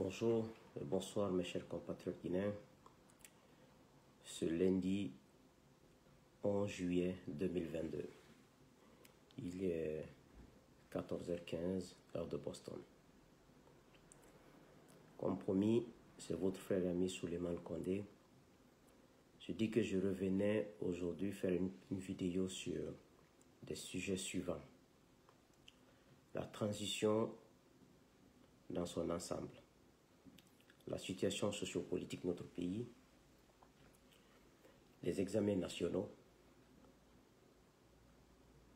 Bonjour et bonsoir mes chers compatriotes guinéens. Ce lundi 11 juillet 2022, il est 14h15 heure de Boston. Comme promis, c'est votre frère et ami Souleymane Condé. Je dis que je revenais aujourd'hui faire une vidéo sur des sujets suivants. La transition dans son ensemble, la situation sociopolitique de notre pays, les examens nationaux,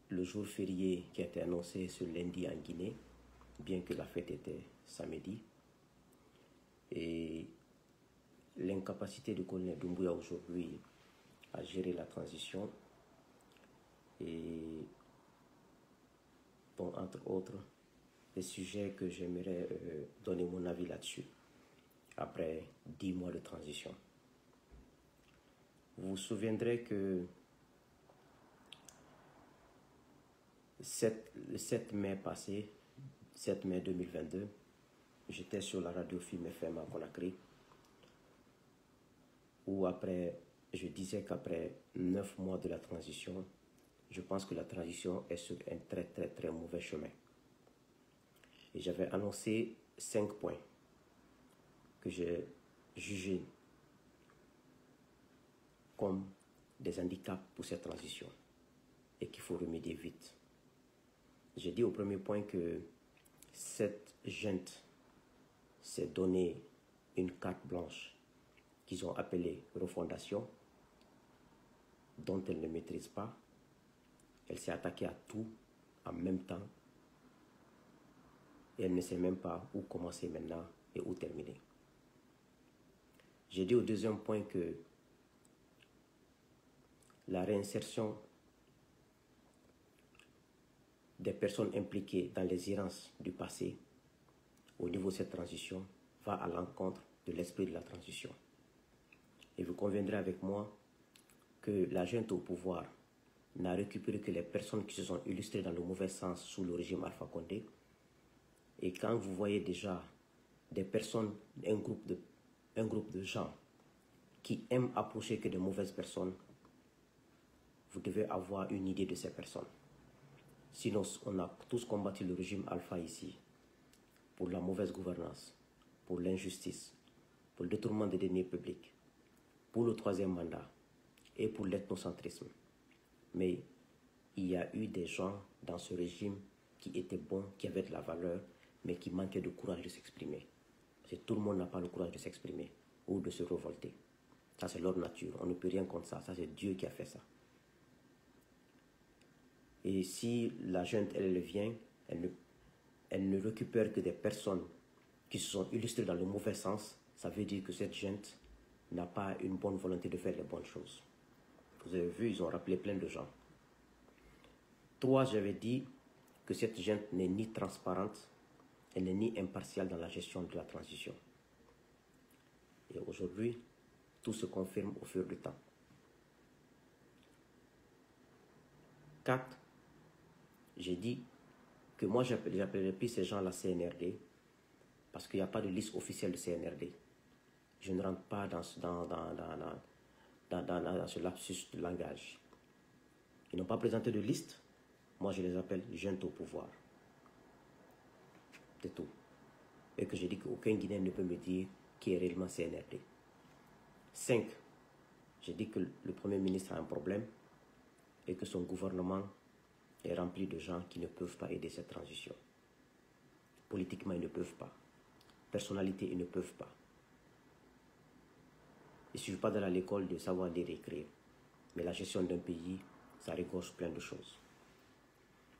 le jour férié qui a été annoncé ce lundi en Guinée, bien que la fête était samedi, et l'incapacité du colonel Doumbouya aujourd'hui à gérer la transition, et bon, entre autres, des sujets que j'aimerais donner mon avis là-dessus, après 10 mois de transition. Vous vous souviendrez que le 7 mai passé, 7 mai 2022, j'étais sur la radio Film FM à Conakry, où je disais qu'après 9 mois de la transition, je pense que la transition est sur un très mauvais chemin. Et j'avais annoncé 5 points que j'ai jugés comme des handicaps pour cette transition et qu'il faut remédier vite. J'ai dit au premier point que cette junte s'est donné une carte blanche qu'ils ont appelée refondation, dont elle ne maîtrise pas. Elle s'est attaquée à tout en même temps et elle ne sait même pas où commencer maintenant et où terminer. J'ai dit au deuxième point que la réinsertion des personnes impliquées dans les errances du passé au niveau de cette transition va à l'encontre de l'esprit de la transition. Et vous conviendrez avec moi que la junte au pouvoir n'a récupéré que les personnes qui se sont illustrées dans le mauvais sens sous le régime Alpha Condé. Et quand vous voyez déjà des personnes, un groupe de gens qui aiment approcher que de mauvaises personnes, vous devez avoir une idée de ces personnes. Sinon, on a tous combattu le régime Alpha ici pour la mauvaise gouvernance, pour l'injustice, pour le détournement des deniers publics, pour le troisième mandat et pour l'ethnocentrisme. Mais il y a eu des gens dans ce régime qui étaient bons, qui avaient de la valeur, mais qui manquaient de courage de s'exprimer. Parce que tout le monde n'a pas le courage de s'exprimer ou de se révolter. Ça, c'est leur nature. On ne peut rien contre ça. Ça, c'est Dieu qui a fait ça. Et si la junte, elle vient, elle ne récupère que des personnes qui se sont illustrées dans le mauvais sens, ça veut dire que cette junte n'a pas une bonne volonté de faire les bonnes choses. Vous avez vu, ils ont rappelé plein de gens. 3, j'avais dit que cette junte n'est ni transparente, elle n'est ni impartiale dans la gestion de la transition. Et aujourd'hui, tout se confirme au fur du temps. 4, j'ai dit que moi, j'appellerais plus ces gens la CNRD parce qu'il n'y a pas de liste officielle de CNRD. Je ne rentre pas dans ce lapsus de langage. Ils n'ont pas présenté de liste. Moi, je les appelle junte au pouvoir. C'est tout. Et que j'ai dit qu'aucun Guinéen ne peut me dire qui est réellement CNRD. 5, j'ai dit que le Premier ministre a un problème et que son gouvernement est rempli de gens qui ne peuvent pas aider cette transition. Politiquement, ils ne peuvent pas. Personnalité, ils ne peuvent pas. Il ne suffit pas d'aller à l'école de savoir lire et écrire. Mais la gestion d'un pays, ça regorge plein de choses.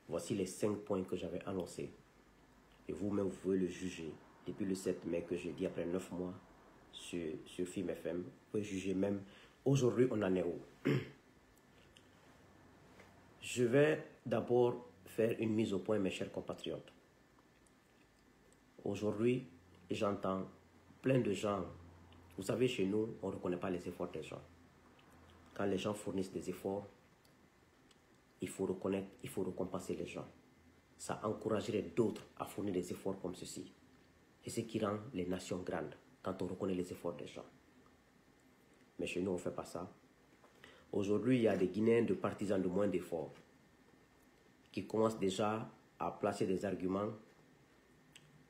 Voici les 5 points que j'avais annoncés. Et vous-même, vous pouvez le juger. Depuis le 7 mai que j'ai dit, après 9 mois, sur Film FM, vous pouvez juger même. Aujourd'hui, on en est où? Je vais d'abord faire une mise au point, mes chers compatriotes. Aujourd'hui, j'entends plein de gens. Vous savez, chez nous, on ne reconnaît pas les efforts des gens. Quand les gens fournissent des efforts, il faut reconnaître, il faut récompenser les gens. Ça encouragerait d'autres à fournir des efforts comme ceci. C'est ce qui rend les nations grandes, quand on reconnaît les efforts des gens. Mais chez nous, on ne fait pas ça. Aujourd'hui, il y a des Guinéens de partisans de moins d'efforts qui commencent déjà à placer des arguments.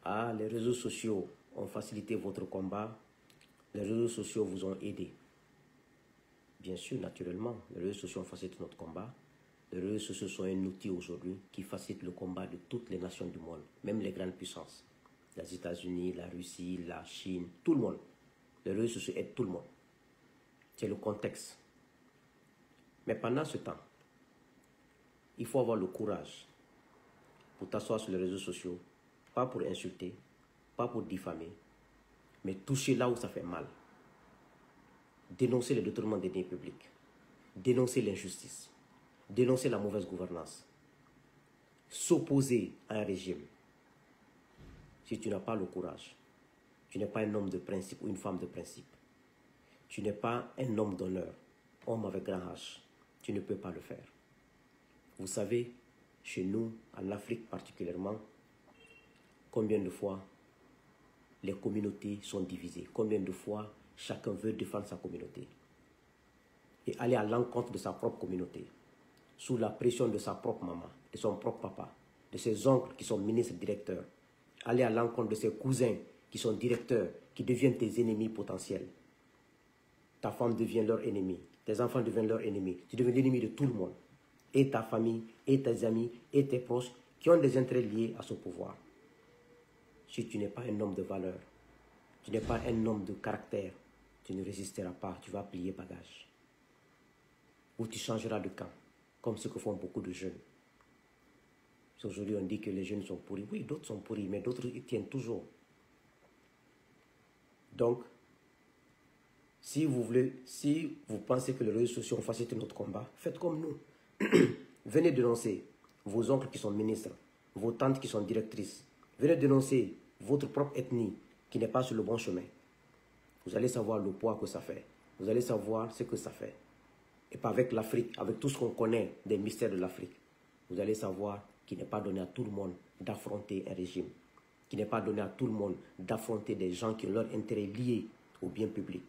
Ah, les réseaux sociaux ont facilité votre combat. Les réseaux sociaux vous ont aidé. Bien sûr, naturellement, les réseaux sociaux ont facilité notre combat. Les réseaux sociaux sont un outil aujourd'hui qui facilite le combat de toutes les nations du monde, même les grandes puissances. Les États-Unis, la Russie, la Chine, tout le monde. Les réseaux sociaux aident tout le monde. C'est le contexte. Mais pendant ce temps, il faut avoir le courage pour t'asseoir sur les réseaux sociaux, pas pour insulter, pas pour diffamer, mais toucher là où ça fait mal. Dénoncer le détournement des deniers publics, dénoncer l'injustice, dénoncer la mauvaise gouvernance, s'opposer à un régime. Si tu n'as pas le courage, tu n'es pas un homme de principe ou une femme de principe, tu n'es pas un homme d'honneur, homme avec grand H, tu ne peux pas le faire. Vous savez, chez nous, en Afrique particulièrement, combien de fois les communautés sont divisées, combien de fois chacun veut défendre sa communauté et aller à l'encontre de sa propre communauté, sous la pression de sa propre maman, de son propre papa, de ses oncles qui sont ministres directeurs, aller à l'encontre de ses cousins qui sont directeurs, qui deviennent tes ennemis potentiels. Ta femme devient leur ennemi, tes enfants deviennent leur ennemi, tu deviens l'ennemi de tout le monde, et ta famille, et tes amis, et tes proches qui ont des intérêts liés à ce pouvoir. Si tu n'es pas un homme de valeur, tu n'es pas un homme de caractère, tu ne résisteras pas, tu vas plier bagage. Ou tu changeras de camp, comme ce que font beaucoup de jeunes. Aujourd'hui, on dit que les jeunes sont pourris. Oui, d'autres sont pourris, mais d'autres y tiennent toujours. Donc, si vous pensez que les réseaux sociaux ont facilité notre combat, faites comme nous. Venez dénoncer vos oncles qui sont ministres, vos tantes qui sont directrices. Venez dénoncer votre propre ethnie qui n'est pas sur le bon chemin. Vous allez savoir le poids que ça fait. Vous allez savoir ce que ça fait. Et pas avec l'Afrique, avec tout ce qu'on connaît des mystères de l'Afrique. Vous allez savoir qu'il n'est pas donné à tout le monde d'affronter un régime. Qu'il n'est pas donné à tout le monde d'affronter des gens qui ont leur intérêt lié au bien public.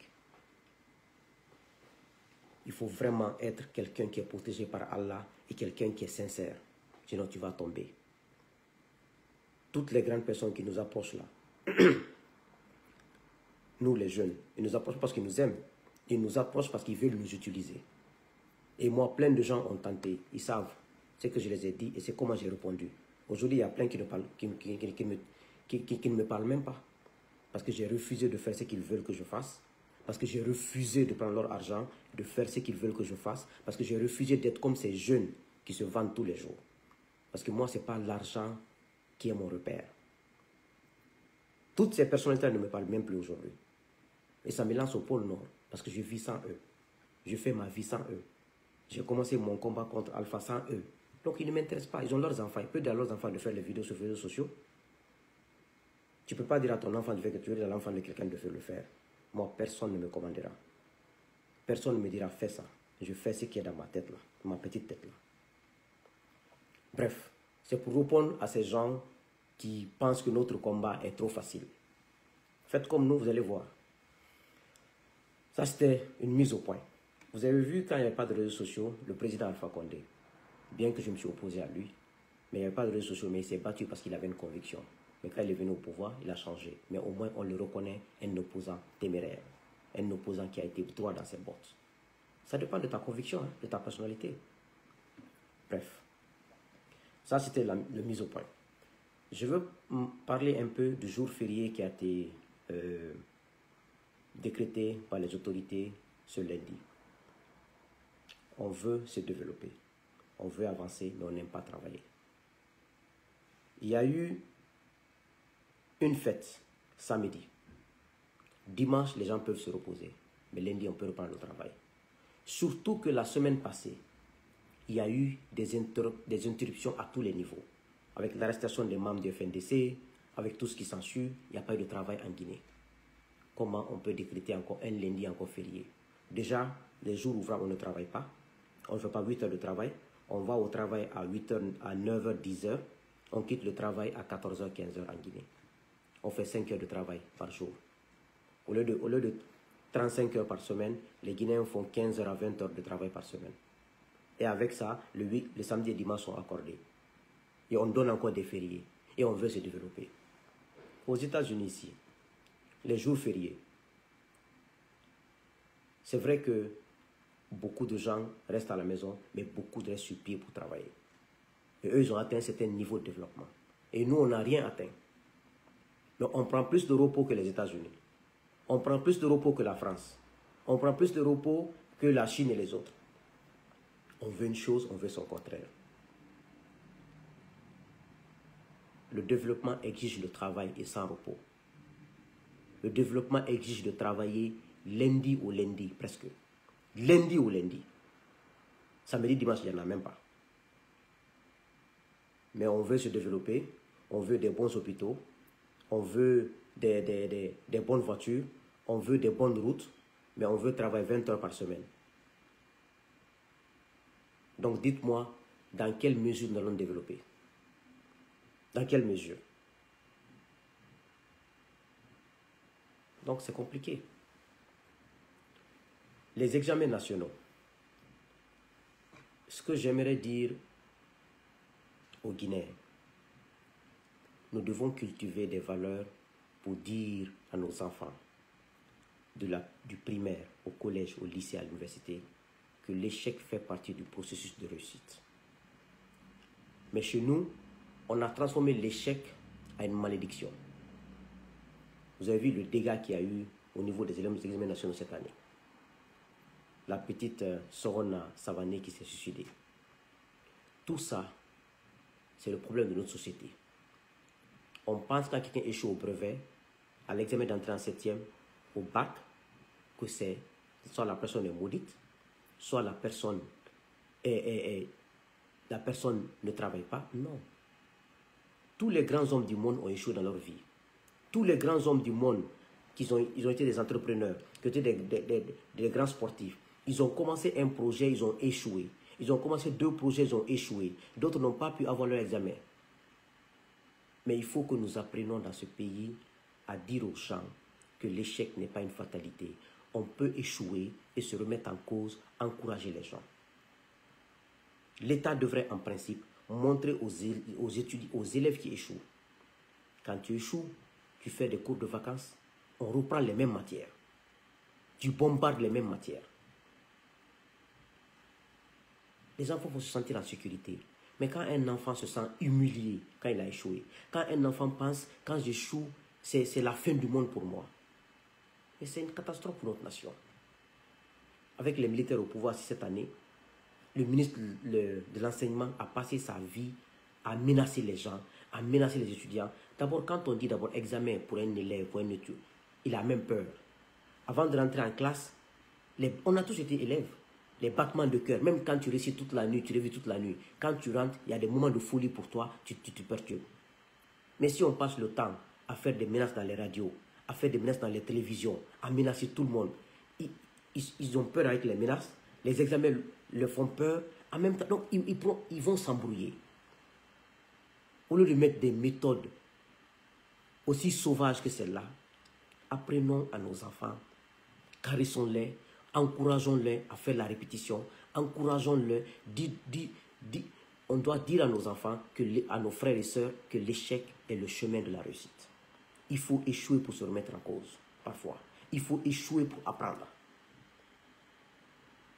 Il faut vraiment être quelqu'un qui est protégé par Allah et quelqu'un qui est sincère. Sinon, tu vas tomber. Toutes les grandes personnes qui nous approchent là, nous les jeunes, ils nous approchent parce qu'ils nous aiment. Ils nous approchent parce qu'ils veulent nous utiliser. Et moi, plein de gens ont tenté. Ils savent ce que je les ai dit et c'est comment j'ai répondu. Aujourd'hui, il y a plein qui ne me parlent même pas. Parce que j'ai refusé de faire ce qu'ils veulent que je fasse. Parce que j'ai refusé de prendre leur argent, de faire ce qu'ils veulent que je fasse. Parce que j'ai refusé d'être comme ces jeunes qui se vendent tous les jours. Parce que moi, ce n'est pas l'argent qui est mon repère. Toutes ces personnalités ne me parlent même plus aujourd'hui. Et ça me lance au pôle Nord. Parce que je vis sans eux. Je fais ma vie sans eux. J'ai commencé mon combat contre Alpha sans eux. Donc ils ne m'intéressent pas. Ils ont leurs enfants. Ils peuvent dire à leurs enfants de faire des vidéos sur les réseaux sociaux. Tu ne peux pas dire à ton enfant de faire quelque chose, à l'enfant de quelqu'un de le faire. Moi, personne ne me commandera. Personne ne me dira fais ça. Je fais ce qui est dans ma tête là, ma petite tête là. Bref, c'est pour répondre à ces gens qui pensent que notre combat est trop facile. Faites comme nous, vous allez voir. Ça, c'était une mise au point. Vous avez vu, quand il n'y avait pas de réseaux sociaux, le président Alpha Condé, bien que je me suis opposé à lui, mais il n'y avait pas de réseaux sociaux, mais il s'est battu parce qu'il avait une conviction. Mais quand il est venu au pouvoir, il a changé. Mais au moins, on le reconnaît un opposant téméraire, un opposant qui a été droit dans ses bottes. Ça dépend de ta conviction, hein, de ta personnalité. Bref, ça c'était la mise au point. Je veux parler un peu du jour férié qui a été décrété par les autorités ce lundi. On veut se développer, on veut avancer, mais on n'aime pas travailler. Il y a eu une fête samedi. Dimanche, les gens peuvent se reposer, mais lundi, on peut reprendre le travail. Surtout que la semaine passée, il y a eu des interruptions à tous les niveaux. Avec l'arrestation des membres du FNDC, avec tout ce qui s'ensuit, il n'y a pas eu de travail en Guinée. Comment on peut décréter encore un lundi encore férié? Déjà, les jours ouvrants, on ne travaille pas. On ne fait pas 8 heures de travail. On va au travail à 8 heures, à 9 h, 10 h. On quitte le travail à 14 h, 15 h en Guinée. on fait 5 heures de travail par jour. Au lieu de 35 heures par semaine, les Guinéens font 15 heures à 20 heures de travail par semaine. Et avec ça, le samedi et dimanche sont accordés. Et on donne encore des fériés. Et on veut se développer. Aux États-Unis ici, les jours fériés, c'est vrai que beaucoup de gens restent à la maison, mais beaucoup restent sur pied pour travailler. Et eux, ils ont atteint un certain niveau de développement. Et nous, on n'a rien atteint. Donc, on prend plus de repos que les États-Unis. On prend plus de repos que la France. On prend plus de repos que la Chine et les autres. On veut une chose, on veut son contraire. Le développement exige le travail et sans repos. Le développement exige de travailler lundi au lundi, presque. Lundi au lundi. Samedi, dimanche, il n'y en a même pas. Mais on veut se développer, on veut des bons hôpitaux, on veut des bonnes voitures, on veut des bonnes routes, mais on veut travailler 20 heures par semaine. Donc dites-moi, dans quelle mesure nous allons développer? Dans quelle mesure? Donc c'est compliqué. Les examens nationaux. Ce que j'aimerais dire aux Guinéens, nous devons cultiver des valeurs pour dire à nos enfants, du primaire au collège, au lycée, à l'université, que l'échec fait partie du processus de réussite. Mais chez nous, on a transformé l'échec en une malédiction. Vous avez vu le dégât qu'il y a eu au niveau des examens nationaux cette année. La petite Sorona Savané qui s'est suicidée. Tout ça, c'est le problème de notre société. On pense quand quelqu'un échoue au brevet, à l'examen d'entrée en 7e, au bac, que c'est soit la personne est maudite, soit la personne ne travaille pas. Non. Tous les grands hommes du monde ont échoué dans leur vie. Tous les grands hommes du monde, ils ont été des entrepreneurs, qui ont été des grands sportifs. Ils ont commencé un projet, ils ont échoué. Ils ont commencé 2 projets, ils ont échoué. D'autres n'ont pas pu avoir leur examen. Mais il faut que nous apprenions dans ce pays à dire aux gens que l'échec n'est pas une fatalité. On peut échouer et se remettre en cause, encourager les gens. L'État devrait en principe montrer aux élèves qui échouent. Quand tu échoues, tu fais des cours de vacances, on reprend les mêmes matières. Tu bombardes les mêmes matières. Les enfants vont se sentir en sécurité. Mais quand un enfant se sent humilié quand il a échoué, quand un enfant pense, quand j'échoue, c'est la fin du monde pour moi. Et c'est une catastrophe pour notre nation. Avec les militaires au pouvoir cette année, le ministre de l'enseignement a passé sa vie à menacer les gens, à menacer les étudiants. D'abord, quand on dit d'abord examen pour un élève, pour un étudiant, il a même peur. Avant de rentrer en classe, on a tous été élèves. Les battements de cœur, même quand tu récites toute la nuit, tu révises toute la nuit. Quand tu rentres, il y a des moments de folie pour toi, tu te perturbes. Mais si on passe le temps à faire des menaces dans les radios, à faire des menaces dans les télévisions, à menacer tout le monde, ils ont peur avec les menaces, les examens leur font peur, en même temps, donc ils vont s'embrouiller. Au lieu de mettre des méthodes aussi sauvages que celles-là, apprenons à nos enfants, caressons-les, encourageons-les à faire la répétition, encourageons-les, on doit dire à nos enfants, à nos frères et sœurs, que l'échec est le chemin de la réussite. Il faut échouer pour se remettre en cause, parfois. Il faut échouer pour apprendre.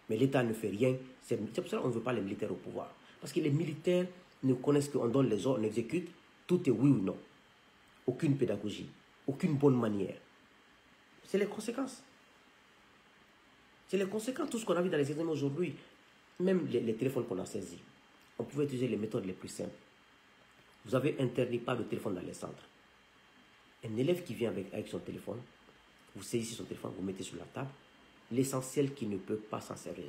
Mais l'État ne fait rien. C'est pour ça qu'on ne veut pas les militaires au pouvoir. Parce que les militaires ne connaissent qu'on donne les ordres, on exécute, tout est oui ou non. Aucune pédagogie, aucune bonne manière. C'est les conséquences. C'est les conséquences, tout ce qu'on a vu dans les examens aujourd'hui. Même les téléphones qu'on a saisis. On pouvait utiliser les méthodes les plus simples. Vous avez interdit pas de téléphone dans les centres. Un élève qui vient avec son téléphone, vous saisissez son téléphone, vous mettez sur la table, l'essentiel qu'il ne peut pas s'en servir.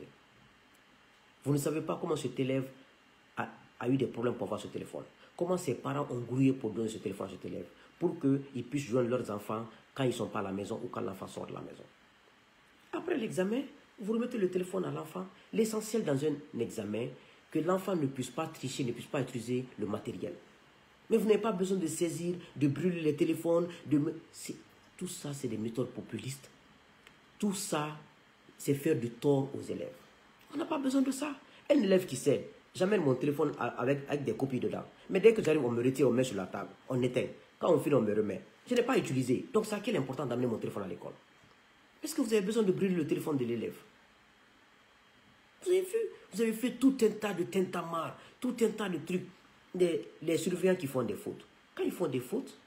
Vous ne savez pas comment cet élève a eu des problèmes pour avoir ce téléphone. Comment ses parents ont grouillé pour donner ce téléphone à cet élève, pour qu'ils puissent joindre leurs enfants quand ils ne sont pas à la maison ou quand l'enfant sort de la maison. Après l'examen, vous remettez le téléphone à l'enfant. L'essentiel dans un examen, que l'enfant ne puisse pas tricher, ne puisse pas utiliser le matériel. Mais vous n'avez pas besoin de saisir, de brûler les téléphones. Tout ça, c'est des méthodes populistes. Tout ça, c'est faire du tort aux élèves. On n'a pas besoin de ça. Un élève qui sait, j'amène mon téléphone avec des copies dedans. Mais dès que j'arrive, on me retire, on met sur la table, on éteint. Quand on finit, on me remet. Je n'ai pas utilisé. Donc, ça, quel est important d'amener mon téléphone à l'école? Est-ce que vous avez besoin de brûler le téléphone de l'élève? Vous avez vu? Vous avez fait tout un tas de tintamarres, tout un tas de trucs. Les surveillants qui font des fautes. Quand ils font des fautes,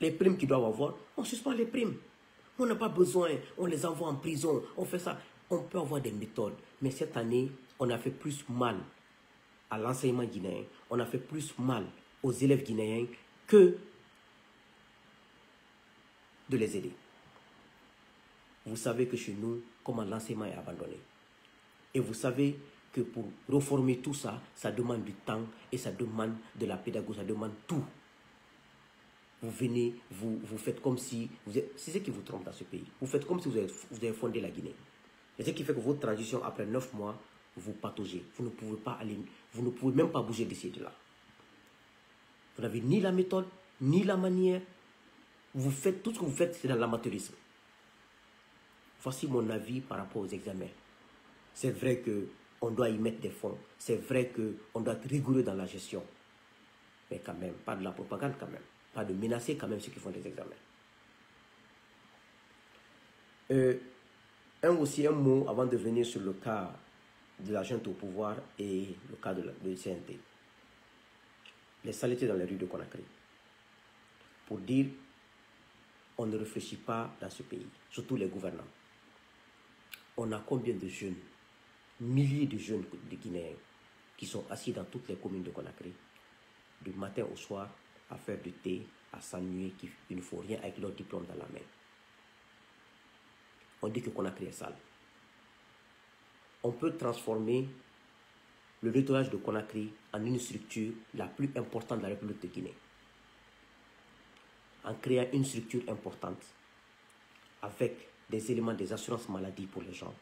les primes qu'ils doivent avoir, on suspend les primes. On n'a pas besoin, on les envoie en prison, on fait ça. On peut avoir des méthodes. Mais cette année, on a fait plus mal à l'enseignement guinéen. On a fait plus mal aux élèves guinéens que de les aider. Vous savez que chez nous, comment l'enseignement est abandonné. Et vous savez que pour reformer tout ça, ça demande du temps et ça demande de la pédagogie, ça demande tout. Vous venez, vous faites comme si... C'est ce qui vous trompe dans ce pays. Vous faites comme si vous avez fondé la Guinée. Et ce qui fait que votre transition, après 9 mois, vous pataugez. Vous ne pouvez pas aller, vous ne pouvez même pas bouger d'ici et de là. Vous n'avez ni la méthode, ni la manière. Vous faites, tout ce que vous faites, c'est dans l'amateurisme. Voici mon avis par rapport aux examens. C'est vrai qu'on doit y mettre des fonds. C'est vrai qu'on doit être rigoureux dans la gestion. Mais quand même, pas de la propagande quand même. Pas de menacer quand même ceux qui font des examens. Un mot avant de venir sur le cas de la junte au pouvoir et le cas de CNT. Les saletés dans les rues de Conakry. Pour dire, on ne réfléchit pas dans ce pays, surtout les gouvernants. On a combien de jeunes, milliers de jeunes de Guinéens qui sont assis dans toutes les communes de Conakry, du matin au soir, à faire du thé, à s'ennuyer, qui ne font rien avec leur diplôme dans la main. On dit que Conakry est sale. On peut transformer le nettoyage de Conakry en une structure la plus importante de la République de Guinée. En créant une structure importante avec des éléments des assurances maladie pour les gens.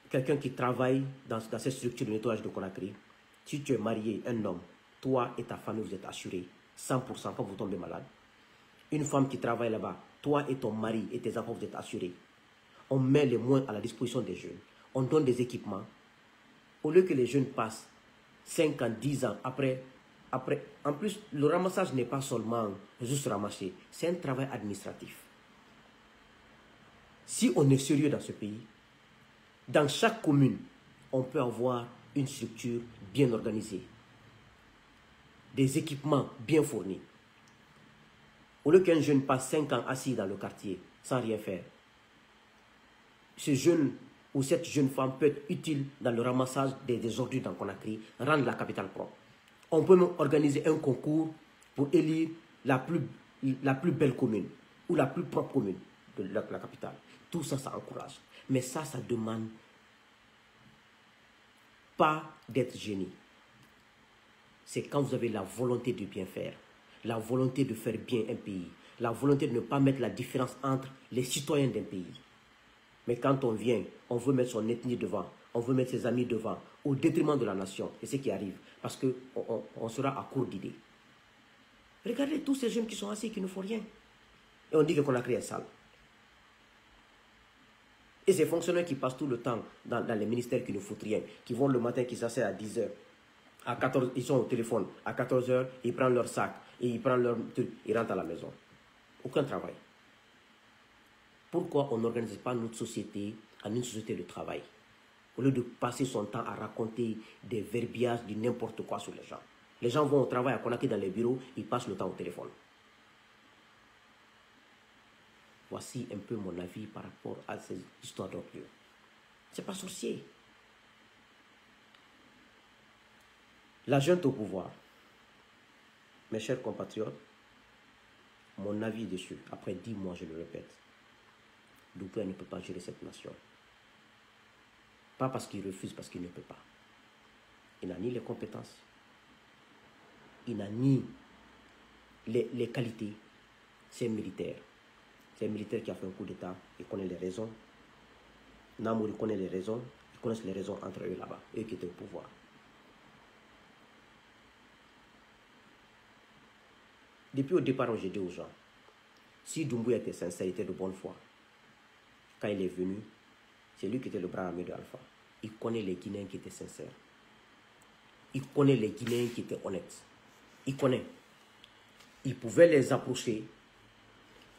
Quelqu'un qui travaille dans cette structure de nettoyage de Conakry, si tu es marié, un homme, toi et ta famille, vous êtes assurés 100% quand vous tombez malade. Une femme qui travaille là-bas, toi et ton mari et tes enfants, vous êtes assurés. On met les moyens à la disposition des jeunes. On donne des équipements. Au lieu que les jeunes passent 5 ans, 10 ans, après, en plus, le ramassage n'est pas seulement juste ramasser, c'est un travail administratif. Si on est sérieux dans ce pays, dans chaque commune, on peut avoir une structure bien organisée, des équipements bien fournis. Au lieu qu'un jeune passe 5 ans assis dans le quartier sans rien faire, ce jeune ou cette jeune femme peut être utile dans le ramassage des ordures dans Conakry, rendre la capitale propre. On peut même organiser un concours pour élire la plus belle commune ou la plus propre commune de la capitale. Tout ça, ça encourage. Mais ça demande pas d'être génie. C'est quand vous avez la volonté de bien faire, la volonté de faire bien un pays, la volonté de ne pas mettre la différence entre les citoyens d'un pays. Mais quand on vient, on veut mettre son ethnie devant, on veut mettre ses amis devant, au détriment de la nation. C'est ce qui arrive, parce qu'on sera à court d'idées. Regardez tous ces jeunes qui sont assis et qui ne font rien. Et on dit que Conakry est sale. Et ces fonctionnaires qui passent tout le temps dans les ministères qui ne foutent rien, qui vont le matin, qui s'asseyent à 10 h, à 14, ils sont au téléphone, à 14 h, ils prennent leur sac, et ils prennent leur truc, ils rentrent à la maison. Aucun travail. Pourquoi on n'organise pas notre société en une société de travail? Au lieu de passer son temps à raconter des verbiages, du n'importe quoi sur les gens. Les gens vont au travail à Conakry dans les bureaux, ils passent le temps au téléphone. Voici un peu mon avis par rapport à ces histoires d'ordures. C'est pas sorcier. La junte au pouvoir. Mes chers compatriotes, mon avis dessus, après 10 mois, je le répète, Doumbouya ne peut pas gérer cette nation. Pas parce qu'il refuse, parce qu'il ne peut pas. Il n'a ni les compétences, il n'a ni les qualités. C'est un militaire. C'est un militaire qui a fait un coup d'État, il connaît les raisons. Namouri connaît les raisons, ils connaissent les raisons entre eux là-bas, eux qui étaient au pouvoir. Depuis au départ, j'ai dit aux gens, si Doumbouya était sincère, était de bonne foi, quand il est venu, c'est lui qui était le bras armé de Alpha. Il connaît les Guinéens qui étaient sincères. Il connaît les Guinéens qui étaient honnêtes. Il connaît. Il pouvait les approcher.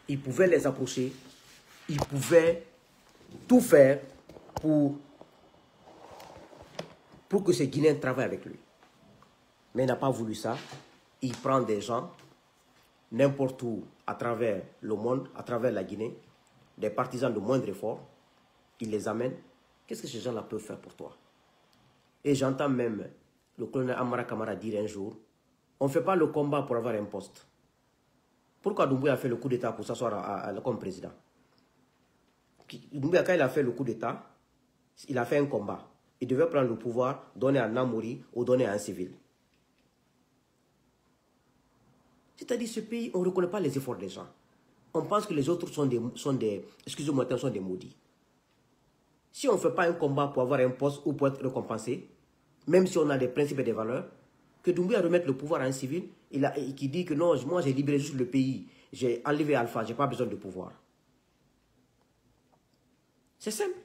Il pouvait les approcher. Il pouvait tout faire pour que ces Guinéens travaillent avec lui. Mais il n'a pas voulu ça. Il prend des gens, n'importe où, à travers le monde, à travers la Guinée, des partisans de moindre effort, il les amène. Qu'est-ce que ces gens-là peuvent faire pour toi? Et j'entends même le colonel Amara Kamara dire un jour, on ne fait pas le combat pour avoir un poste. Pourquoi Doumbouya a fait le coup d'État pour s'asseoir comme président? Doumbouya, quand il a fait le coup d'État, il a fait un combat. Il devait prendre le pouvoir, donner à Namouri ou donner à un civil. C'est-à-dire, ce pays, on ne reconnaît pas les efforts des gens. On pense que les autres sont des excusez-moi, sont des maudits. Si on ne fait pas un combat pour avoir un poste ou pour être récompensé, même si on a des principes et des valeurs, que Doumbouya remette le pouvoir à un civil, qui dit que non, moi j'ai libéré juste le pays, j'ai enlevé Alpha, je n'ai pas besoin de pouvoir. C'est simple.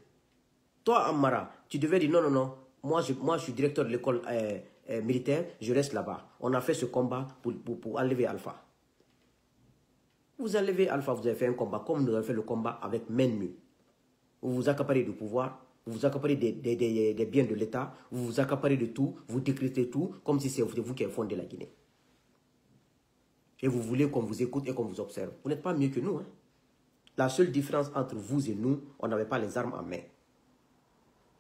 Toi, Amara, tu devais dire non, non, non, moi je suis directeur de l'école militaire, je reste là-bas. On a fait ce combat pour enlever Alpha. Vous enlevez Alpha, vous avez fait un combat comme nous avons fait le combat avec main nue. Vous vous accaparez du pouvoir, vous vous accaparez des biens de l'État, vous vous accaparez de tout, vous décrétez tout, comme si c'est vous qui avez fondé la Guinée. Et vous voulez qu'on vous écoute et qu'on vous observe. Vous n'êtes pas mieux que nous. Hein? La seule différence entre vous et nous, on n'avait pas les armes en main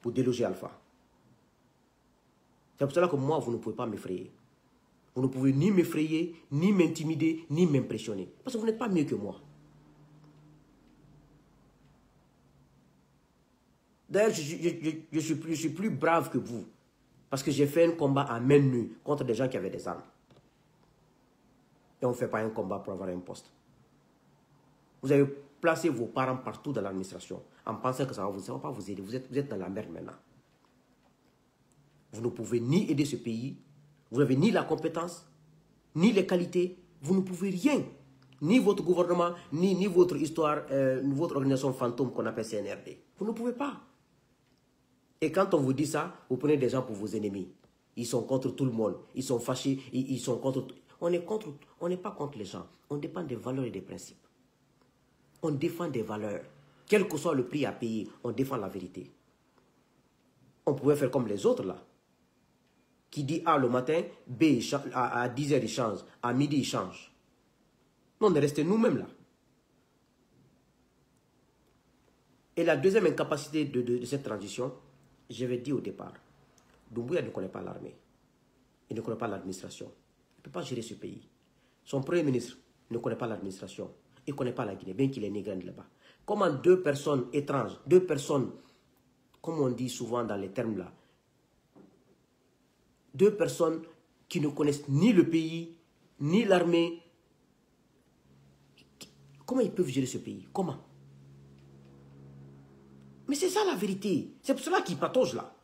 pour déloger Alpha. C'est pour cela que moi, vous ne pouvez pas m'effrayer. Vous ne pouvez ni m'effrayer, ni m'intimider, ni m'impressionner. Parce que vous n'êtes pas mieux que moi. D'ailleurs, je suis plus brave que vous. Parce que j'ai fait un combat à main nue contre des gens qui avaient des armes. Et on ne fait pas un combat pour avoir un poste. Vous avez placé vos parents partout dans l'administration en pensant que ça ne va pas vous aider. Vous êtes dans la merde maintenant. Vous ne pouvez ni aider ce pays, vous n'avez ni la compétence, ni les qualités, vous ne pouvez rien. Ni votre gouvernement, ni votre histoire, votre organisation fantôme qu'on appelle CNRD. Vous ne pouvez pas. Et quand on vous dit ça, vous prenez des gens pour vos ennemis. Ils sont contre tout le monde. Ils sont fâchés. Ils sont contre... On n'est pas contre les gens. On dépend des valeurs et des principes. On défend des valeurs. Quel que soit le prix à payer, on défend la vérité. On pouvait faire comme les autres là. Qui dit A le matin, B à 10h il change, à midi il change. Non, on est resté nous-mêmes là. Et la deuxième incapacité de cette transition, j'avais dit au départ, Doumbouya ne connaît pas l'armée. Il ne connaît pas l'administration. Il ne peut pas gérer ce pays. Son premier ministre ne connaît pas l'administration. Il ne connaît pas la Guinée, bien qu'il est né grand là-bas. Comment deux personnes étranges, deux personnes, comme on dit souvent dans les termes là, deux personnes qui ne connaissent ni le pays, ni l'armée, comment ils peuvent gérer ce pays? Comment? Mais c'est ça la vérité. C'est pour cela qu'ils pataugent là.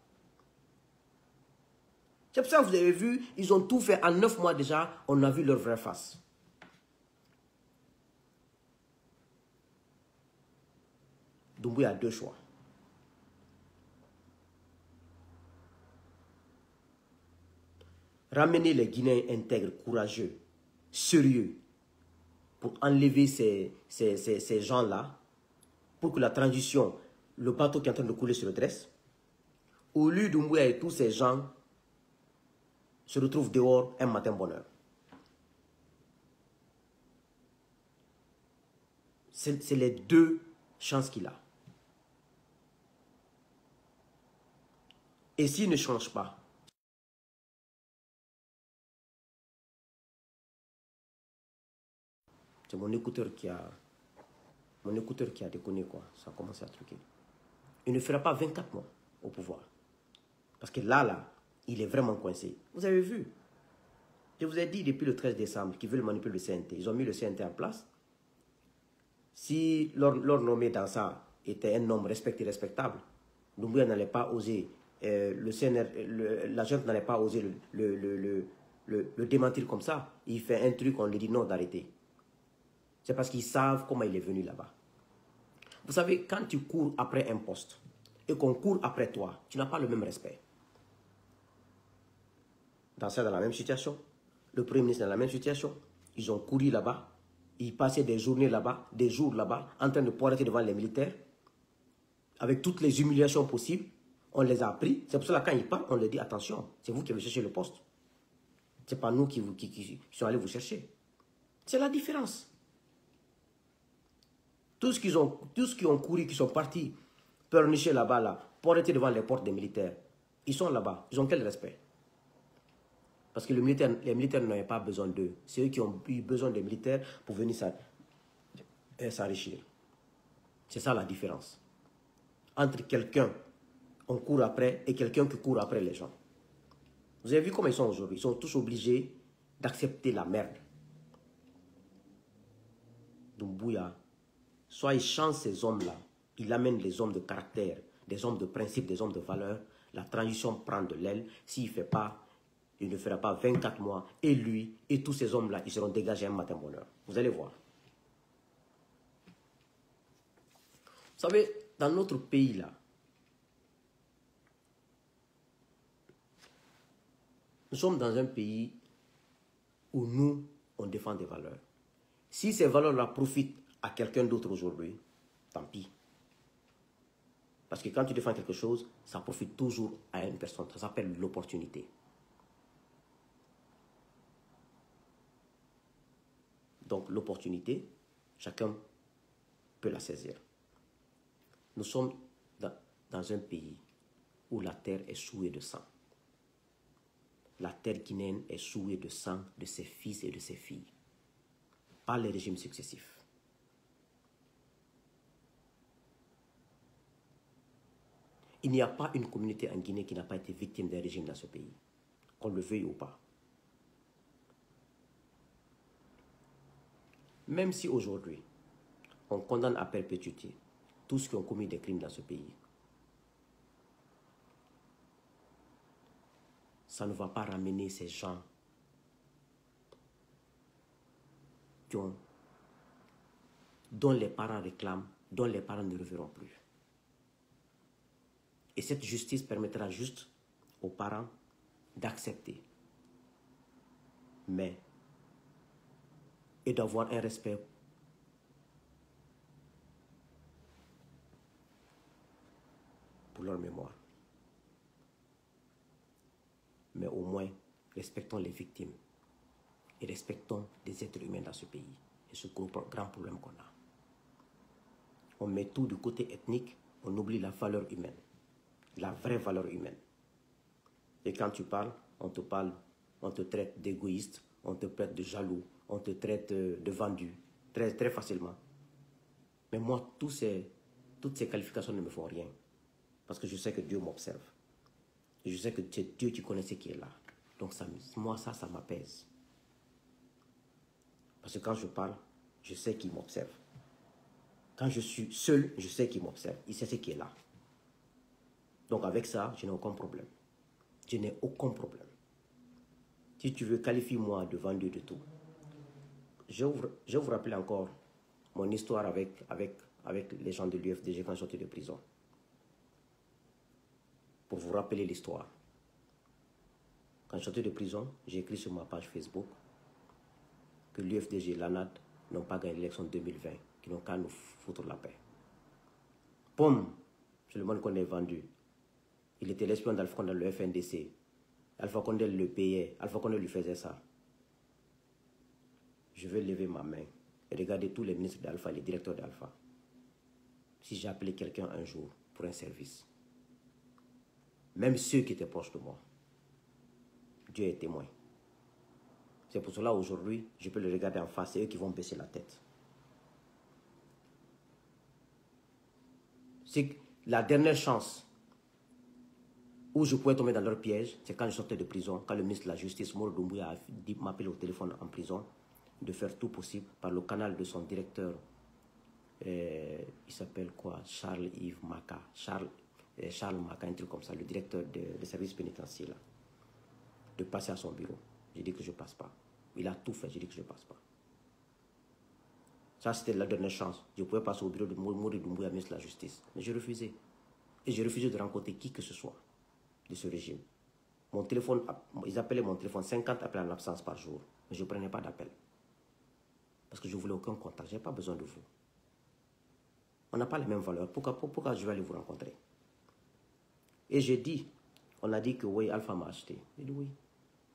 C'est pour ça que vous avez vu, ils ont tout fait en 9 mois déjà, on a vu leur vraie face. Doumbouya a deux choix. Ramener les Guinéens intègres, courageux, sérieux, pour enlever ces gens-là, pour que la transition, le bateau qui est en train de couler se redresse. Au lieu Doumbouya et tous ces gens se retrouvent dehors un matin bonheur. C'est les deux chances qu'il a. Et s'il ne change pas, c'est mon écouteur qui a déconné quoi. Ça a commencé à truquer. Il ne fera pas 24 mois au pouvoir. Parce que là, il est vraiment coincé. Vous avez vu. Je vous ai dit depuis le 13 décembre qu'ils veulent manipuler le CNT. Ils ont mis le CNT en place. Si leur nommé dans ça était un homme respectable, Doumbouya n'allait pas oser, l'agent n'allait pas oser le le démentir comme ça. Il fait un truc, on lui dit non d'arrêter. C'est parce qu'ils savent comment il est venu là-bas. Vous savez, quand tu cours après un poste et qu'on court après toi, tu n'as pas le même respect. Dans la même situation, le Premier ministre est dans la même situation. Ils ont couru là-bas, ils passaient des journées là-bas, des jours là-bas, en train de poireter devant les militaires, avec toutes les humiliations possibles. On les a appris. C'est pour cela que quand ils parlent, on leur dit attention, c'est vous qui avez cherché le poste. Ce n'est pas nous qui sommes allés vous chercher. C'est la différence. Tous qui ont couru, qui sont partis pleurnicher là-bas, là, poireter devant les portes des militaires, ils sont là-bas. Ils ont quel respect? Parce que les militaires n'avaient pas besoin d'eux. C'est eux qui ont eu besoin des militaires pour venir s'enrichir. C'est ça la différence. Entre quelqu'un on court après et quelqu'un qui court après les gens. Vous avez vu comment ils sont aujourd'hui? Ils sont tous obligés d'accepter la merde. Doumbouya, soit il change ces hommes-là, il amène les hommes de caractère, des hommes de principe, des hommes de valeur, la transition prend de l'aile. S'il ne fait pas, il ne fera pas 24 mois, et lui, et tous ces hommes-là, ils seront dégagés un matin bonheur. Vous allez voir. Vous savez, dans notre pays-là, nous sommes dans un pays où nous, on défend des valeurs. Si ces valeurs-là profitent à quelqu'un d'autre aujourd'hui, tant pis. Parce que quand tu défends quelque chose, ça profite toujours à une personne. Ça s'appelle l'opportunité. Donc l'opportunité, chacun peut la saisir. Nous sommes dans un pays où la terre est souillée de sang. La terre guinéenne est souillée de sang de ses fils et de ses filles, par les régimes successifs. Il n'y a pas une communauté en Guinée qui n'a pas été victime d'un régime dans ce pays, qu'on le veuille ou pas. Même si aujourd'hui, on condamne à perpétuité tous ceux qui ont commis des crimes dans ce pays, ça ne va pas ramener ces gens dont les parents réclament, dont les parents ne reverront plus. Et cette justice permettra juste aux parents d'accepter, mais et d'avoir un respect pour leur mémoire. Mais au moins, respectons les victimes et respectons les êtres humains dans ce pays. Et ce grand problème qu'on a. On met tout du côté ethnique, on oublie la valeur humaine, la vraie valeur humaine. Et quand tu parles, on te traite d'égoïste, on te traite de jaloux, on te traite de vendu, très, très facilement. Mais moi, toutes ces qualifications ne me font rien. Parce que je sais que Dieu m'observe. Et je sais que c'est Dieu qui connaît ce qui est là. Donc moi, ça m'apaise. Parce que quand je parle, je sais qu'il m'observe. Quand je suis seul, je sais qu'il m'observe. Il sait ce qui est là. Donc avec ça, je n'ai aucun problème. Je n'ai aucun problème. Si tu veux, qualifie-moi devant Dieu de tout. Je vais vous rappeler encore mon histoire avec les gens de l'UFDG quand je sortais de prison. Pour vous rappeler l'histoire. Quand je sortais de prison, j'ai écrit sur ma page Facebook que l'UFDG et l'ANAD n'ont pas gagné l'élection 2020, qu'ils n'ont qu'à nous foutre la paix. Poum, c'est le monde qu'on est vendu. Il était l'espion d'Alpha Condé dans le FNDC. Alpha Condé le payait, Alpha Condé lui faisait ça. Je vais lever ma main et regarder tous les ministres d'Alpha et les directeurs d'Alpha. Si j'ai appelé quelqu'un un jour pour un service, même ceux qui étaient proches de moi, Dieu est témoin. C'est pour cela aujourd'hui, je peux les regarder en face, c'est eux qui vont baisser la tête. C'est la dernière chance où je pouvais tomber dans leur piège, c'est quand je sortais de prison, quand le ministre de la Justice, Moro Doumbouya, m'appelait au téléphone en prison, de faire tout possible par le canal de son directeur, il s'appelle quoi, Charles-Yves Maka, Charles Maka, un truc comme ça, le directeur des services pénitentiaires, là, de passer à son bureau. J'ai dit que je ne passe pas. Il a tout fait, j'ai dit que je ne passe pas. Ça, c'était la dernière chance. Je pouvais passer au bureau de Maurice Doumbouya, ministre de la Justice. Mais j'ai refusé. Et j'ai refusé de rencontrer qui que ce soit de ce régime. Mon téléphone, ils appelaient mon téléphone 50 appels en absence par jour. Mais je ne prenais pas d'appel. Parce que je ne voulais aucun contact. Je n'ai pas besoin de vous. On n'a pas les mêmes valeurs. Pourquoi je vais aller vous rencontrer? Et j'ai dit, on a dit que oui, Alpha m'a acheté. J'ai dit oui.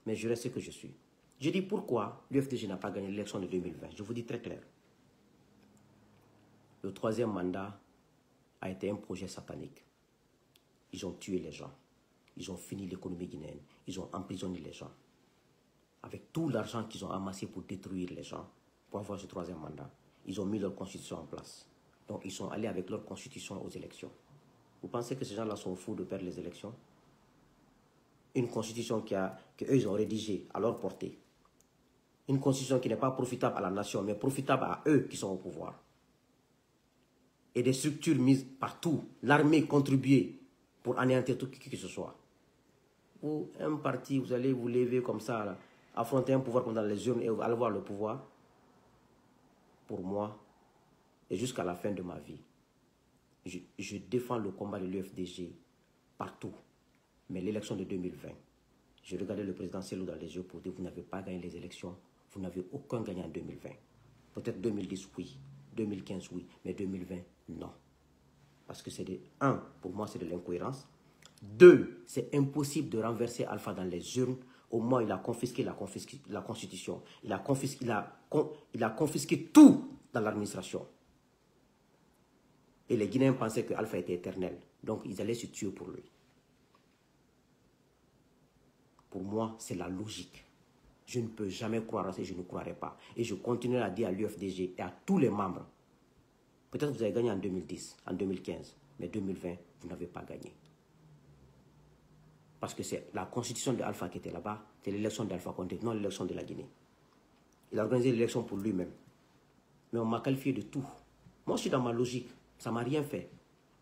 Mais je reste ce que je suis. J'ai dit pourquoi l'UFDG n'a pas gagné l'élection de 2020. Je vous dis très clair. Le troisième mandat a été un projet satanique. Ils ont tué les gens. Ils ont fini l'économie guinéenne. Ils ont emprisonné les gens. Avec tout l'argent qu'ils ont amassé pour détruire les gens, pour avoir ce troisième mandat, ils ont mis leur constitution en place. Donc ils sont allés avec leur constitution aux élections. Vous pensez que ces gens-là sont fous de perdre les élections? Une constitution qu'eux ils ont rédigée à leur portée. Une constitution qui n'est pas profitable à la nation, mais profitable à eux qui sont au pouvoir. Et des structures mises partout. L'armée contribuée pour anéantir tout qui que ce soit. Vous, un parti, vous allez vous lever comme ça, là, affronter un pouvoir comme dans les urnes et aller voir le pouvoir. Pour moi, et jusqu'à la fin de ma vie, je défends le combat de l'UFDG partout. Mais l'élection de 2020, je regardais le président Cellou dans les yeux pour dire vous n'avez pas gagné les élections, vous n'avez aucun gagnant en 2020. Peut-être 2010, oui. 2015, oui. Mais 2020, non. Parce que c'est pour moi, c'est de l'incohérence. 2, c'est impossible de renverser Alpha dans les urnes. Au moins, il a confisqué la Constitution. Il a confisqué tout dans l'administration. Et les Guinéens pensaient que Alpha était éternel. Donc, ils allaient se tuer pour lui. Pour moi, c'est la logique. Je ne peux jamais croire à ça et je ne croirai pas. Et je continuerai à dire à l'UFDG et à tous les membres, peut-être que vous avez gagné en 2010, en 2015, mais 2020, vous n'avez pas gagné. Parce que c'est la constitution de Alpha qui était là-bas, c'est l'élection d'Alpha Condé, non l'élection de la Guinée. Il a organisé l'élection pour lui-même. Mais on m'a qualifié de tout. Moi, je suis dans ma logique. Ça ne m'a rien fait.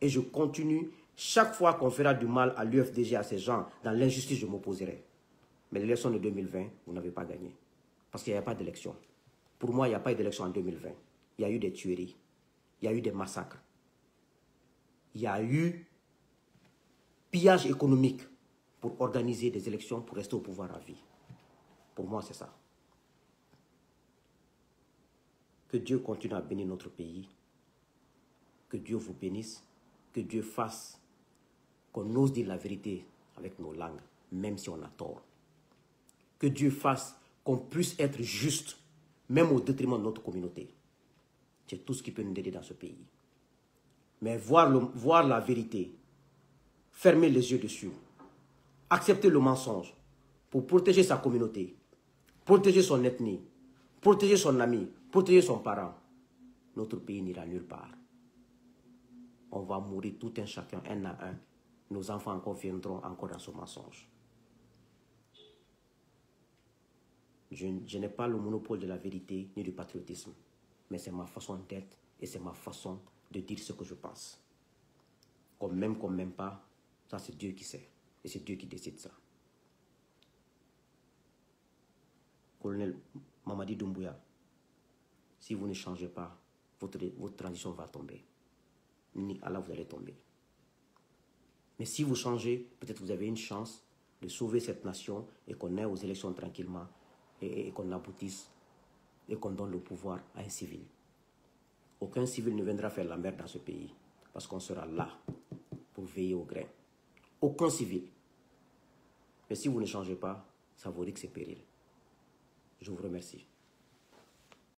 Et je continue. Chaque fois qu'on fera du mal à l'UFDG, à ces gens, dans l'injustice, je m'opposerai. Mais l'élection de 2020, vous n'avez pas gagné. Parce qu'il n'y a pas d'élection. Pour moi, il n'y a pas eu d'élection en 2020. Il y a eu des tueries. Il y a eu des massacres. Il y a eu pillage économique pour organiser des élections pour rester au pouvoir à vie. Pour moi, c'est ça. Que Dieu continue à bénir notre pays. Que Dieu vous bénisse. Que Dieu fasse qu'on ose dire la vérité avec nos langues, même si on a tort. Que Dieu fasse qu'on puisse être juste, même au détriment de notre communauté. C'est tout ce qui peut nous aider dans ce pays. Mais voir la vérité, fermer les yeux dessus, accepter le mensonge pour protéger sa communauté, protéger son ethnie, protéger son ami, protéger son parent, notre pays n'ira nulle part. On va mourir tout un chacun, un à un. Nos enfants encore viendront encore dans ce mensonge. Je n'ai pas le monopole de la vérité ni du patriotisme, mais c'est ma façon d'être et c'est ma façon de dire ce que je pense. Qu'on m'aime pas, ça c'est Dieu qui sait. Et c'est Dieu qui décide ça. Colonel Mamadi Doumbouya, si vous ne changez pas, votre transition va tomber. Ni Allah, vous allez tomber. Mais si vous changez, peut-être vous avez une chance de sauver cette nation et qu'on aille aux élections tranquillement et qu'on aboutisse et qu'on donne le pouvoir à un civil. Aucun civil ne viendra faire la merde dans ce pays parce qu'on sera là pour veiller au grain. Aucun civil. Mais si vous ne changez pas, ça vous risque ses périls. Je vous remercie.